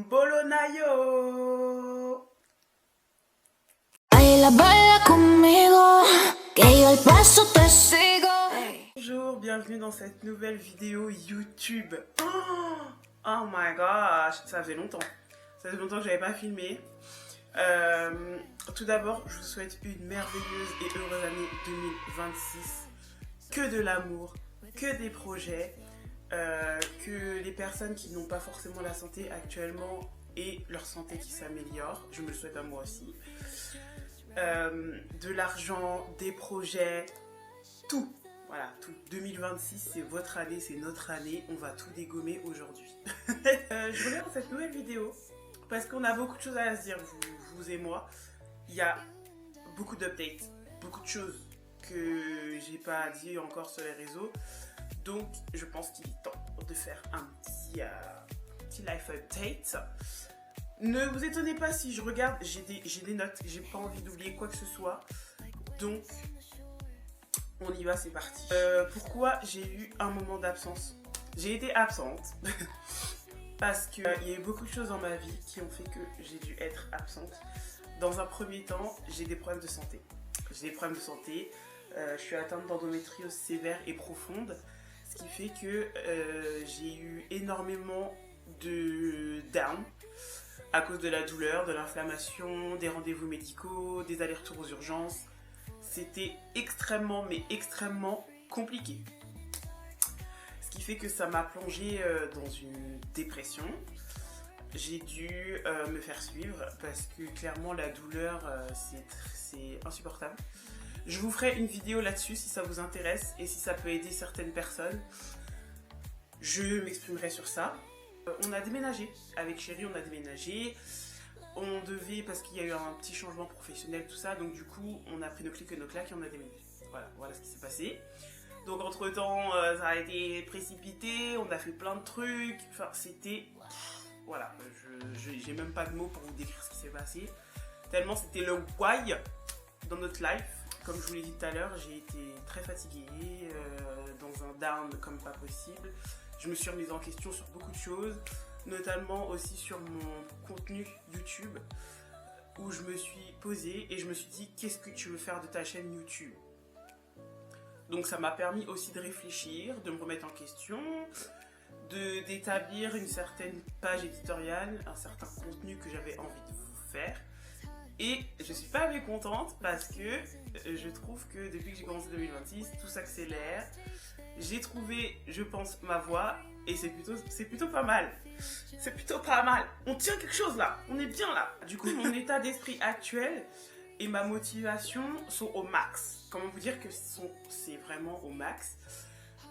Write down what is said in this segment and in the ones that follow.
Bolonayo. Baila, baila conmigo, que yo el paso te sigo. Bonjour, bienvenue dans cette nouvelle vidéo YouTube. Oh my gosh, ça faisait longtemps. Ça faisait longtemps que j'avais pas filmé. Tout d'abord, je vous souhaite une merveilleuse et heureuse année 2026. Que de l'amour, que des projets, que les personnes qui n'ont pas forcément la santé actuellement aient leur santé qui s'améliore. Je me le souhaite à moi aussi. De l'argent, des projets, tout. Voilà, tout. 2026, c'est votre année, c'est notre année. On va tout dégommer aujourd'hui. Je reviens dans cette nouvelle vidéo parce qu'on a beaucoup de choses à se dire, vous et moi. Il y a beaucoup d'updates, beaucoup de choses que j'ai pas dit encore sur les réseaux. Donc, je pense qu'il est temps de faire un petit life update. Ne vous étonnez pas si je regarde, j'ai des notes, j'ai pas envie d'oublier quoi que ce soit. Donc, on y va, c'est parti. Pourquoi j'ai eu un moment d'absence? J'ai été absente parce qu'il y a eu beaucoup de choses dans ma vie qui ont fait que j'ai dû être absente. Dans un premier temps, j'ai des problèmes de santé. J'ai des problèmes de santé. Je suis atteinte d'endométriose sévère et profonde, ce qui fait que j'ai eu énormément de down à cause de la douleur, de l'inflammation, des rendez-vous médicaux, des allers-retours aux urgences. C'était extrêmement, mais extrêmement compliqué. Ce qui fait que ça m'a plongée dans une dépression. J'ai dû me faire suivre parce que clairement la douleur, c'est insupportable. Je vous ferai une vidéo là-dessus si ça vous intéresse et si ça peut aider certaines personnes. Je m'exprimerai sur ça. On a déménagé, avec Chérie on a déménagé. On devait, parce qu'il y a eu un petit changement professionnel, tout ça, donc du coup on a pris nos clics et nos claques et on a déménagé. Voilà ce qui s'est passé. Donc entre temps ça a été précipité, on a fait plein de trucs, enfin c'était... Voilà, j'ai même pas de mots pour vous décrire ce qui s'est passé. Tellement c'était le why dans notre life. Comme je vous l'ai dit tout à l'heure, j'ai été très fatiguée, dans un down comme pas possible. Je me suis remise en question sur beaucoup de choses, notamment aussi sur mon contenu YouTube, où je me suis posée et je me suis dit qu'est-ce que tu veux faire de ta chaîne YouTube. Donc ça m'a permis aussi de réfléchir, de me remettre en question, d'établir une certaine page éditoriale, un certain contenu que j'avais envie de vous faire. Et je suis pas mécontente parce que je trouve que depuis que j'ai commencé 2026, tout s'accélère. J'ai trouvé, je pense, ma voie et c'est plutôt pas mal. C'est plutôt pas mal. On tient quelque chose là, on est bien là. Du coup, mon état d'esprit actuel et ma motivation sont au max. Comment vous dire que c'est vraiment au max?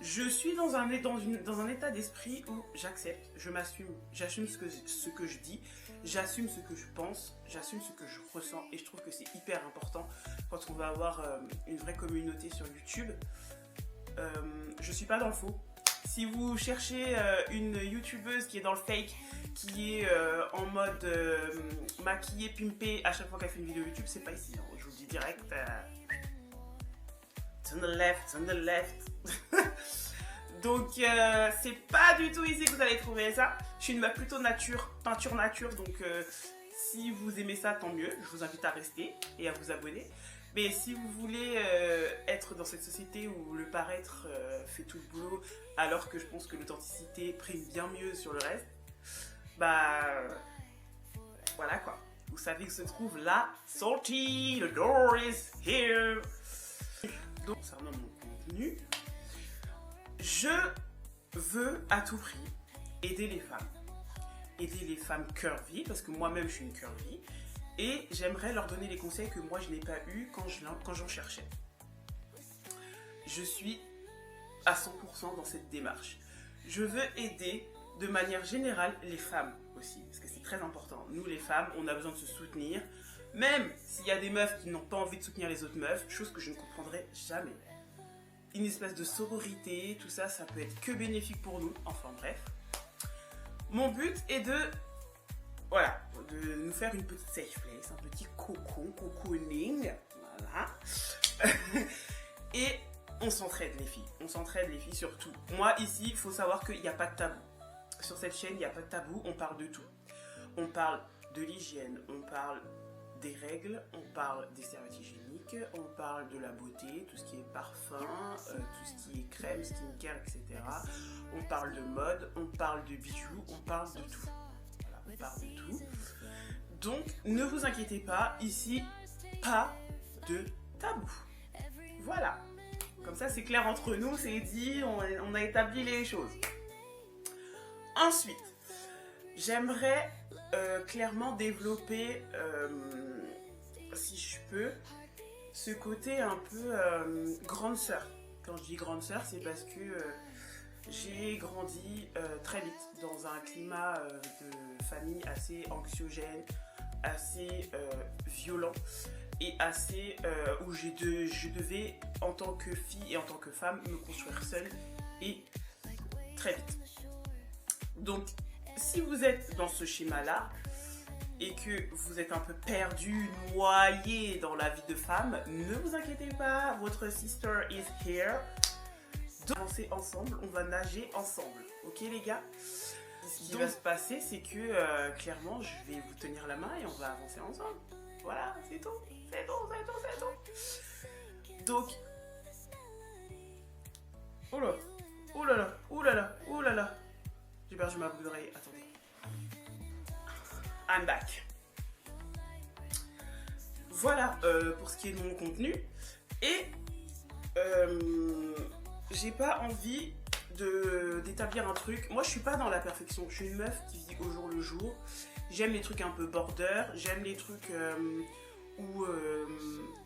Je suis dans un état d'esprit où j'accepte, je m'assume, j'assume ce que je dis, j'assume ce que je pense, j'assume ce que je ressens et je trouve que c'est hyper important quand on va avoir une vraie communauté sur YouTube. Je suis pas dans le faux. Si vous cherchez une youtubeuse qui est dans le fake, qui est en mode maquillée, pimpée à chaque fois qu'elle fait une vidéo YouTube, c'est pas ici, hein. Je vous le dis direct. Turn the left. Donc c'est pas du tout ici que vous allez trouver ça. Je suis plutôt peinture nature, donc si vous aimez ça, tant mieux. Je vous invite à rester et à vous abonner. Mais si vous voulez être dans cette société où le paraître fait tout le boulot, alors que je pense que l'authenticité prime bien mieux sur le reste, bah voilà quoi. Vous savez que se trouve la sortie, the door is here. Donc concernant mon contenu, je veux à tout prix aider les femmes. Aider les femmes curvy, parce que moi-même je suis une curvy. Et j'aimerais leur donner les conseils que moi je n'ai pas eu quand j'en cherchais. Je suis à 100% dans cette démarche. Je veux aider de manière générale les femmes aussi, parce que c'est très important. Nous les femmes, on a besoin de se soutenir, même s'il y a des meufs qui n'ont pas envie de soutenir les autres meufs, chose que je ne comprendrai jamais. Une espèce de sororité, tout ça, ça peut être que bénéfique pour nous, enfin bref. Mon but est de nous faire une petite safe place, un petit cocooning, voilà. Et on s'entraide les filles surtout. Moi ici, il faut savoir qu'il n'y a pas de tabou. Sur cette chaîne, il n'y a pas de tabou, on parle de tout. On parle de l'hygiène, on parle des règles, on parle des serviettes hygiéniques, on parle de la beauté, tout ce qui est parfum, tout ce qui est crème, skincare, etc. On parle de mode, on parle de bijoux, on parle de tout. Voilà, on parle de tout. Donc, ne vous inquiétez pas, ici, pas de tabou. Voilà. Comme ça, c'est clair entre nous, c'est dit, on a établi les choses. Ensuite, j'aimerais clairement développer, si je peux, ce côté un peu grande sœur. Quand je dis grande sœur, c'est parce que j'ai grandi très vite dans un climat de famille assez anxiogène, assez violent et assez où je devais, en tant que fille et en tant que femme, me construire seule et très vite. Donc, si vous êtes dans ce schéma-là et que vous êtes un peu perdu, noyé dans la vie de femme, ne vous inquiétez pas, votre sister is here. Donc, avancer ensemble, on va nager ensemble, ok les gars? Ce qui va se passer, c'est que clairement, je vais vous tenir la main et on va avancer ensemble. Voilà, c'est tout, c'est tout, c'est tout, c'est tout. Donc, oh là, oh là là, oh là là, oh là là. J'ai perdu ma boucle d'oreille, attendez. I'm back. Voilà pour ce qui est de mon contenu. Et j'ai pas envie d'établir un truc. Moi, je suis pas dans la perfection. Je suis une meuf qui vit au jour le jour. J'aime les trucs un peu border. J'aime les trucs où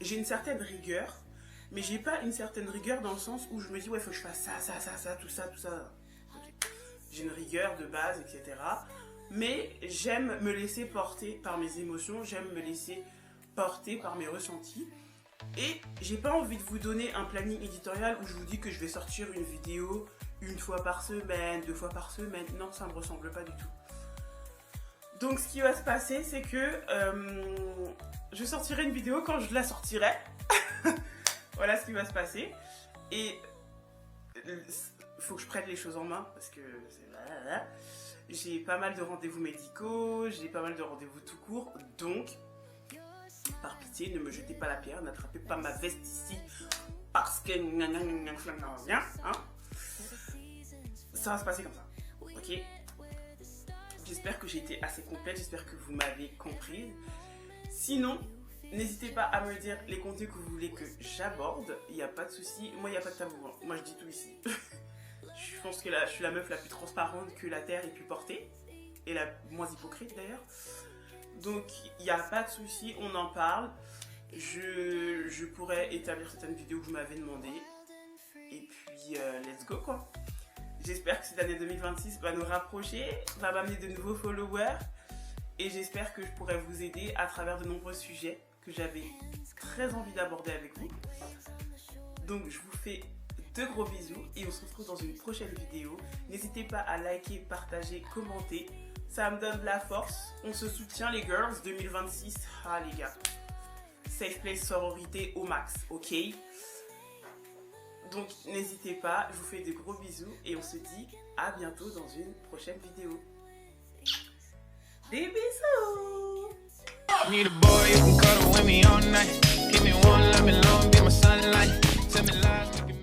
j'ai une certaine rigueur. Mais j'ai pas une certaine rigueur dans le sens où je me dis, ouais, faut que je fasse ça, ça, ça, ça, tout ça, tout ça. Okay. J'ai une rigueur de base, etc. Mais j'aime me laisser porter par mes émotions. J'aime me laisser porter par mes ressentis. Et j'ai pas envie de vous donner un planning éditorial où je vous dis que je vais sortir une vidéo une fois par semaine, 2 fois par semaine. Non, ça me ressemble pas du tout. Donc ce qui va se passer, c'est que je sortirai une vidéo quand je la sortirai. Voilà ce qui va se passer. Et il faut que je prenne les choses en main parce que j'ai pas mal de rendez-vous médicaux, j'ai pas mal de rendez-vous tout court. Donc, par pitié, ne me jetez pas la pierre, n'attrapez pas ma veste ici parce que hein? Ça va se passer comme ça, ok? J'espère que j'ai été assez complète, j'espère que vous m'avez comprise. Sinon, n'hésitez pas à me dire les contenus que vous voulez que j'aborde, il n'y a pas de souci. Moi, il n'y a pas de tabou, hein. Moi je dis tout ici. Je pense que je suis la meuf la plus transparente que la terre ait pu porter, et la moins hypocrite d'ailleurs. Donc, il n'y a pas de souci, on en parle. Je pourrais établir certaines vidéos que vous m'avez demandé. Et puis, let's go quoi. J'espère que cette année 2026 va nous rapprocher, va m'amener de nouveaux followers. Et j'espère que je pourrai vous aider à travers de nombreux sujets que j'avais très envie d'aborder avec vous. Donc, je vous fais de gros bisous et on se retrouve dans une prochaine vidéo. N'hésitez pas à liker, partager, commenter. Ça me donne de la force. On se soutient les girls 2026. Ah les gars. Safe place sororité au max, ok? Donc n'hésitez pas, je vous fais de gros bisous et on se dit à bientôt dans une prochaine vidéo. Des bisous! Need a boy who can cuddle with me all night. Give me one, let me long, be my sunlight. Tell me lies.